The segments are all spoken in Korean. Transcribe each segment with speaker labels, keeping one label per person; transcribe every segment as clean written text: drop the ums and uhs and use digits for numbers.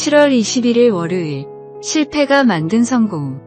Speaker 1: 7월 21일 월요일, 실패가 만든 성공.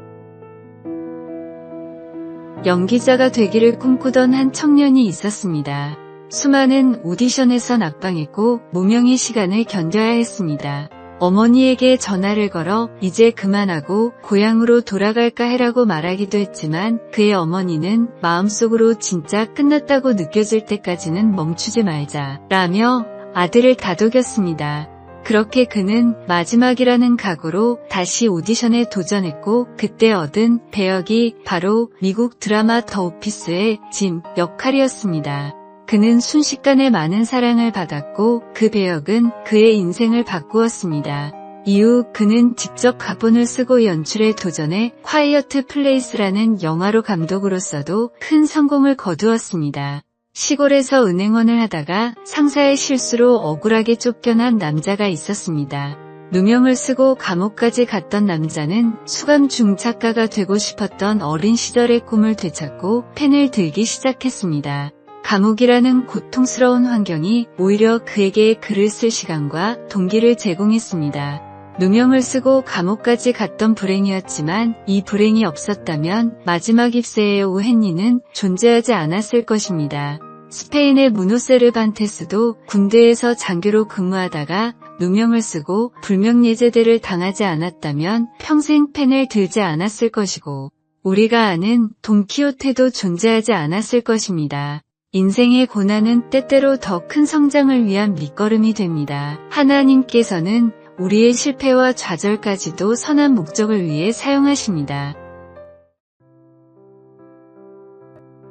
Speaker 1: 연기자가 되기를 꿈꾸던 한 청년이 있었습니다. 수많은 오디션에서 낙방했고 무명의 시간을 견뎌야 했습니다. 어머니에게 전화를 걸어 이제 그만하고 고향으로 돌아갈까 해라고 말하기도 했지만 그의 어머니는 마음속으로 진짜 끝났다고 느껴질 때까지는 멈추지 말자 라며 아들을 다독였습니다. 그렇게 그는 마지막이라는 각오로 다시 오디션에 도전했고 그때 얻은 배역이 바로 미국 드라마 더 오피스의 짐 역할이었습니다. 그는 순식간에 많은 사랑을 받았고 그 배역은 그의 인생을 바꾸었습니다. 이후 그는 직접 각본을 쓰고 연출에 도전해 콰이어트 플레이스라는 영화로 감독으로서도 큰 성공을 거두었습니다. 시골에서 은행원을 하다가 상사의 실수로 억울하게 쫓겨난 남자가 있었습니다. 누명을 쓰고 감옥까지 갔던 남자는 수감 중 작가가 되고 싶었던 어린 시절의 꿈을 되찾고 펜을 들기 시작했습니다. 감옥이라는 고통스러운 환경이 오히려 그에게 글을 쓸 시간과 동기를 제공했습니다. 누명을 쓰고 감옥까지 갔던 불행이었지만 이 불행이 없었다면 마지막 입세의 오헨리는 존재하지 않았을 것입니다. 스페인의 무노세르반테스도 군대에서 장교로 근무하다가 누명을 쓰고 불명예제대를 당하지 않았다면 평생 펜을 들지 않았을 것이고 우리가 아는 돈키호테도 존재하지 않았을 것입니다. 인생의 고난은 때때로 더 큰 성장을 위한 밑거름이 됩니다. 하나님께서는 우리의 실패와 좌절까지도 선한 목적을 위해 사용하십니다.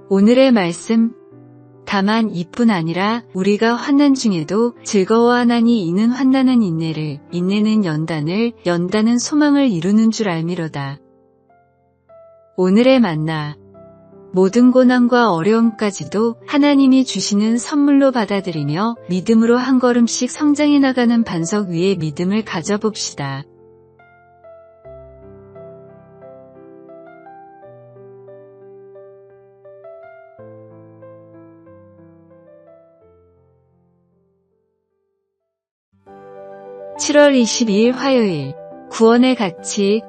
Speaker 1: 오늘의 말씀. 다만 이뿐 아니라 우리가 환난 중에도 즐거워하나니 이는 환난은 인내를, 인내는 연단을, 연단은 소망을 이루는 줄 알미로다. 오늘의 만나. 모든 고난과 어려움까지도 하나님이 주시는 선물로 받아들이며 믿음으로 한 걸음씩 성장해 나가는 반석 위에 믿음을 가져봅시다. (7월 22일) 화요일. 구원의 가치.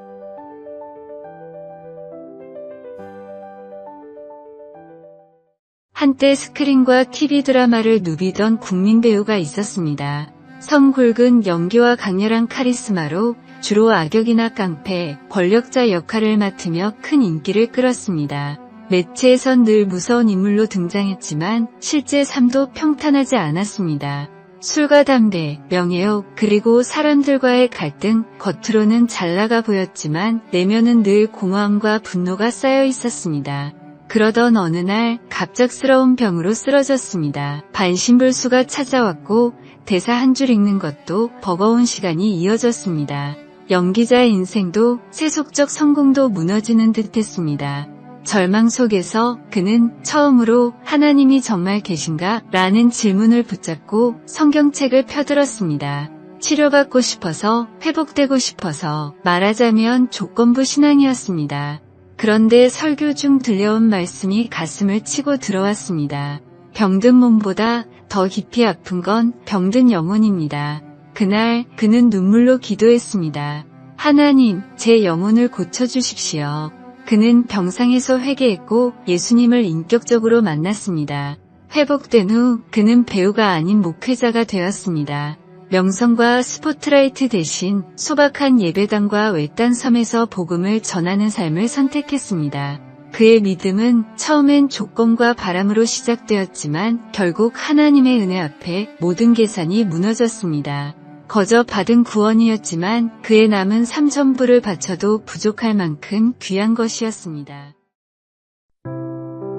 Speaker 1: 한때 스크린과 TV 드라마를 누비던 국민 배우가 있었습니다. 성 굵은 연기와 강렬한 카리스마로 주로 악역이나 깡패, 권력자 역할을 맡으며 큰 인기를 끌었습니다. 매체에선 늘 무서운 인물로 등장했지만 실제 삶도 평탄하지 않았습니다. 술과 담배, 명예욕, 그리고 사람들과의 갈등, 겉으로는 잘나가 보였지만 내면은 늘 공허함과 분노가 쌓여 있었습니다. 그러던 어느 날 갑작스러운 병으로 쓰러졌습니다. 반신불수가 찾아왔고 대사 한 줄 읽는 것도 버거운 시간이 이어졌습니다. 연기자의 인생도 세속적 성공도 무너지는 듯했습니다. 절망 속에서 그는 처음으로 하나님이 정말 계신가? 라는 질문을 붙잡고 성경책을 펴들었습니다. 치료받고 싶어서, 회복되고 싶어서, 말하자면 조건부 신앙이었습니다. 그런데 설교 중 들려온 말씀이 가슴을 치고 들어왔습니다. 병든 몸보다 더 깊이 아픈 건 병든 영혼입니다. 그날 그는 눈물로 기도했습니다. 하나님, 제 영혼을 고쳐주십시오. 그는 병상에서 회개했고 예수님을 인격적으로 만났습니다. 회복된 후 그는 배우가 아닌 목회자가 되었습니다. 명성과 스포트라이트 대신 소박한 예배당과 외딴 섬에서 복음을 전하는 삶을 선택했습니다. 그의 믿음은 처음엔 조건과 바람으로 시작되었지만 결국 하나님의 은혜 앞에 모든 계산이 무너졌습니다. 거저 받은 구원이었지만 그의 남은 삶 전부를 바쳐도 부족할 만큼 귀한 것이었습니다.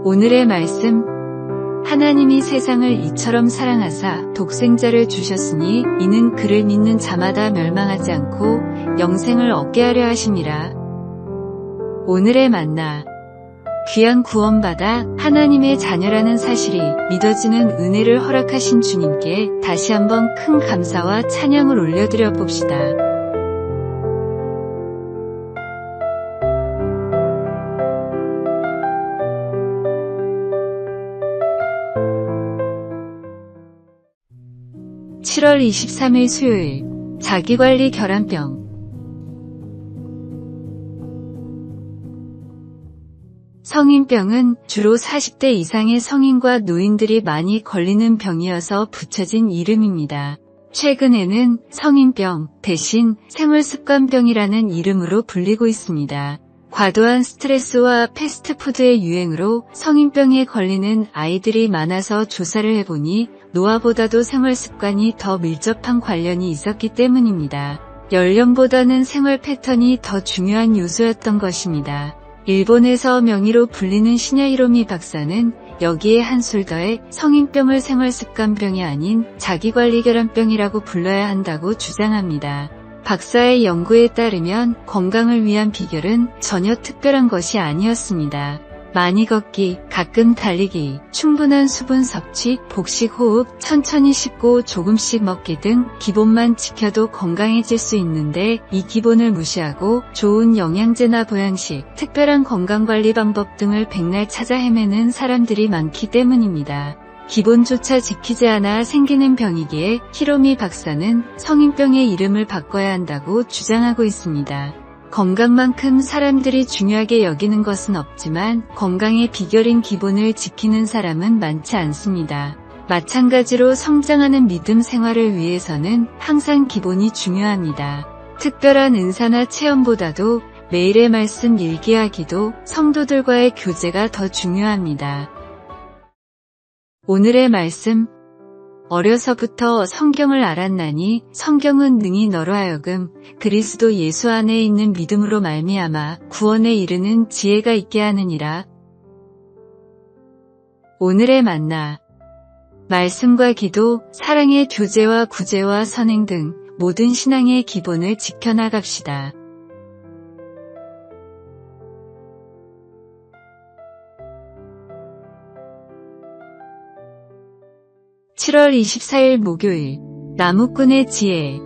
Speaker 1: 오늘의 말씀. 하나님이 세상을 이처럼 사랑하사 독생자를 주셨으니 이는 그를 믿는 자마다 멸망하지 않고 영생을 얻게 하려 하심이라. 오늘의 만나. 귀한 구원받아 하나님의 자녀라는 사실이 믿어지는 은혜를 허락하신 주님께 다시 한번 큰 감사와 찬양을 올려드려 봅시다. (7월 23일) 수요일. 자기관리 결함병. 성인병은 주로 40대 이상의 성인과 노인들이 많이 걸리는 병이어서 붙여진 이름입니다. 최근에는 성인병 대신 생활습관병이라는 이름으로 불리고 있습니다. 과도한 스트레스와 패스트푸드의 유행으로 성인병에 걸리는 아이들이 많아서 조사를 해보니 노화보다도 생활습관이 더 밀접한 관련이 있었기 때문입니다. 연령보다는 생활 패턴이 더 중요한 요소였던 것입니다. 일본에서 명의로 불리는 시냐 히로미 박사는 여기에 한술 더해 성인병을 생활습관병이 아닌 자기관리결함병이라고 불러야 한다고 주장합니다. 박사의 연구에 따르면 건강을 위한 비결은 전혀 특별한 것이 아니었습니다. 많이 걷기, 가끔 달리기, 충분한 수분 섭취, 복식 호흡, 천천히 씻고 조금씩 먹기 등 기본만 지켜도 건강해질 수 있는데 이 기본을 무시하고 좋은 영양제나 보양식, 특별한 건강관리 방법 등을 백날 찾아 헤매는 사람들이 많기 때문입니다. 기본조차 지키지 않아 생기는 병이기에 히로미 박사는 성인병의 이름을 바꿔야 한다고 주장하고 있습니다. 건강만큼 사람들이 중요하게 여기는 것은 없지만 건강의 비결인 기본을 지키는 사람은 많지 않습니다. 마찬가지로 성장하는 믿음 생활을 위해서는 항상 기본이 중요합니다. 특별한 은사나 체험보다도 매일의 말씀 일기하기도 성도들과의 교제가 더 중요합니다. 오늘의 말씀. 어려서부터 성경을 알았나니 성경은 능히 너로 하여금 그리스도 예수 안에 있는 믿음으로 말미암아 구원에 이르는 지혜가 있게 하느니라. 오늘의 만나. 말씀과 기도, 사랑의 교제와 구제와 선행 등 모든 신앙의 기본을 지켜나갑시다. (7월 24일) 목요일. 나무꾼의 지혜.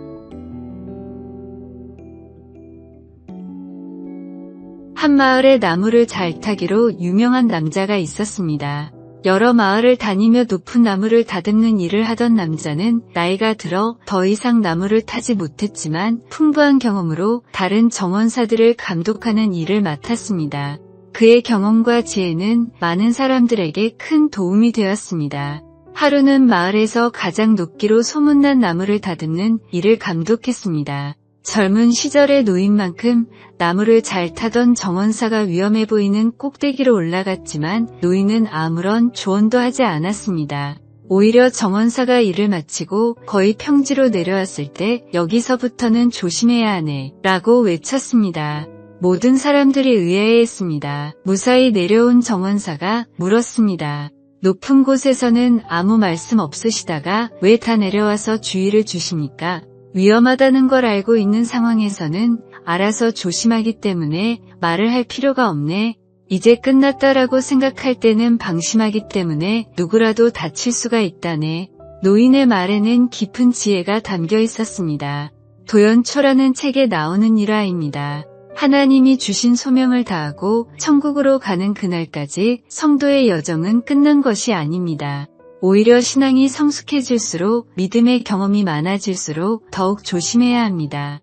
Speaker 1: 한 마을에 나무를 잘 타기로 유명한 남자가 있었습니다. 여러 마을을 다니며 높은 나무를 다듬는 일을 하던 남자는 나이가 들어 더 이상 나무를 타지 못했지만 풍부한 경험으로 다른 정원사들을 감독하는 일을 맡았습니다. 그의 경험과 지혜는 많은 사람들에게 큰 도움이 되었습니다. 하루는 마을에서 가장 높기로 소문난 나무를 다듬는 일을 감독했습니다. 젊은 시절의 노인만큼 나무를 잘 타던 정원사가 위험해 보이는 꼭대기로 올라갔지만 노인은 아무런 조언도 하지 않았습니다. 오히려 정원사가 일을 마치고 거의 평지로 내려왔을 때 여기서부터는 조심해야 하네 라고 외쳤습니다. 모든 사람들이 의아해했습니다. 무사히 내려온 정원사가 물었습니다. 높은 곳에서는 아무 말씀 없으시다가 왜 다 내려와서 주의를 주십니까? 위험하다는 걸 알고 있는 상황에서는 알아서 조심하기 때문에 말을 할 필요가 없네. 이제 끝났다라고 생각할 때는 방심하기 때문에 누구라도 다칠 수가 있다네. 노인의 말에는 깊은 지혜가 담겨 있었습니다. 도연초라는 책에 나오는 일화입니다. 하나님이 주신 소명을 다하고 천국으로 가는 그날까지 성도의 여정은 끝난 것이 아닙니다. 오히려 신앙이 성숙해질수록 믿음의 경험이 많아질수록 더욱 조심해야 합니다.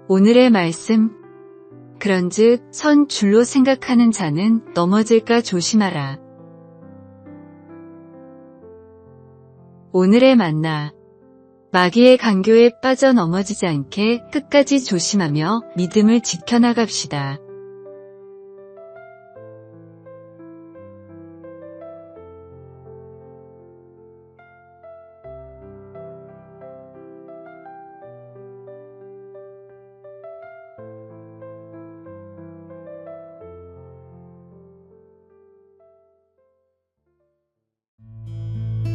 Speaker 1: 오늘의 말씀. 그런즉 선 줄로 생각하는 자는 넘어질까 조심하라. 오늘의 만나. 마귀의 간교에 빠져 넘어지지 않게 끝까지 조심하며 믿음을 지켜나갑시다.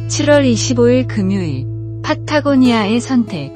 Speaker 1: (7월 25일) 금요일. 파타고니아의 선택.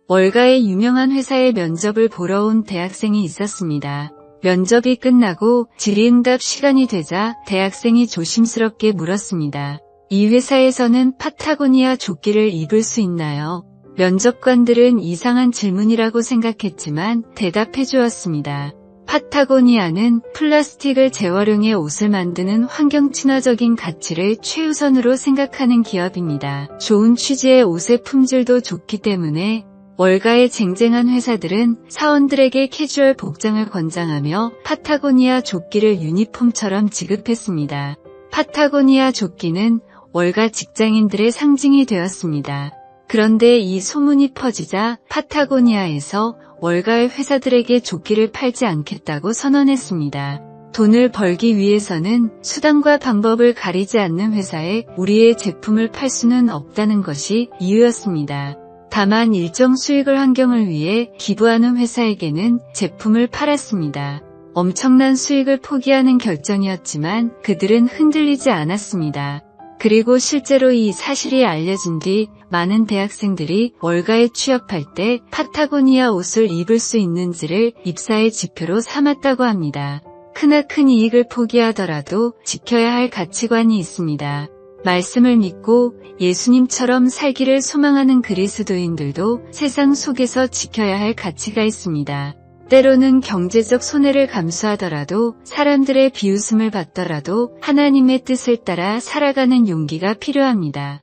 Speaker 1: 월가의 유명한 회사에 면접을 보러 온 대학생이 있었습니다. 면접이 끝나고 질의응답 시간이 되자 대학생이 조심스럽게 물었습니다. 이 회사에서는 파타고니아 조끼를 입을 수 있나요? 면접관들은 이상한 질문이라고 생각했지만 대답해 주었습니다. 파타고니아는 플라스틱을 재활용해 옷을 만드는 환경 친화적인 가치를 최우선으로 생각하는 기업입니다. 좋은 취지의 옷의 품질도 좋기 때문에 월가에 쟁쟁한 회사들은 사원들에게 캐주얼 복장을 권장하며 파타고니아 조끼를 유니폼처럼 지급했습니다. 파타고니아 조끼는 월가 직장인들의 상징이 되었습니다. 그런데 이 소문이 퍼지자 파타고니아에서 월가의 회사들에게 조끼를 팔지 않겠다고 선언했습니다. 돈을 벌기 위해서는 수단과 방법을 가리지 않는 회사에 우리의 제품을 팔 수는 없다는 것이 이유였습니다. 다만 일정 수익을 환경을 위해 기부하는 회사에게는 제품을 팔았습니다. 엄청난 수익을 포기하는 결정이었지만 그들은 흔들리지 않았습니다. 그리고 실제로 이 사실이 알려진 뒤 많은 대학생들이 월가에 취업할 때 파타고니아 옷을 입을 수 있는지를 입사의 지표로 삼았다고 합니다. 크나큰 이익을 포기하더라도 지켜야 할 가치관이 있습니다. 말씀을 믿고 예수님처럼 살기를 소망하는 그리스도인들도 세상 속에서 지켜야 할 가치가 있습니다. 때로는 경제적 손해를 감수하더라도 사람들의 비웃음을 받더라도 하나님의 뜻을 따라 살아가는 용기가 필요합니다.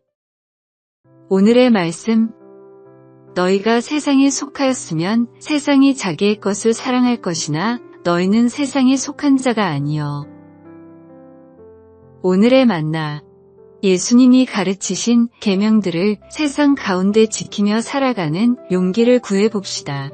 Speaker 1: 오늘의 말씀, 너희가 세상에 속하였으면 세상이 자기의 것을 사랑할 것이나 너희는 세상에 속한 자가 아니여. 오늘의 만나, 예수님이 가르치신 계명들을 세상 가운데 지키며 살아가는 용기를 구해봅시다.